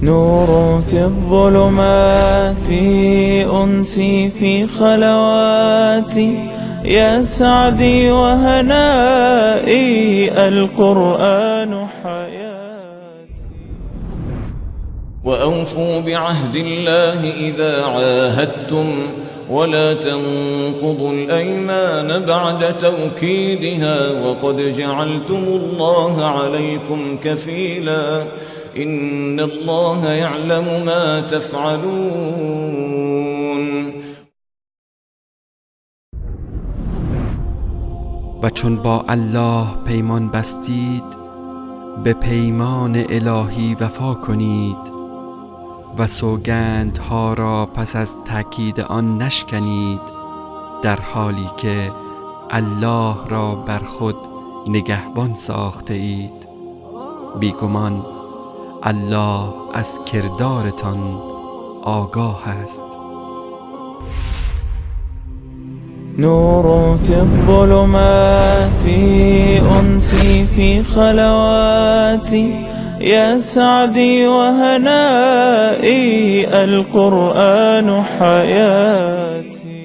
نور في الظلمات أنسي في خلواتي، يا سعدي وهنائي القرآن حياتي. وأوفوا بعهد الله إذا عاهدتم، ولا تنقضوا الأيمان بعد توكيدها، وقد جعلتم الله عليكم كفيلا، إن الله يعلم ما تفعلون. و چون با الله پیمان بستید، به پیمان الهی وفا کنید و سوگندها را پس از تأکید آن نشکنید، در حالی که الله را بر خود نگهبان ساخته اید. بیگمان الله از کردارتان آگاه است. نور في الظلمات أنسي في خلواتي، يا سعدي وهنائي القرآن حياتي.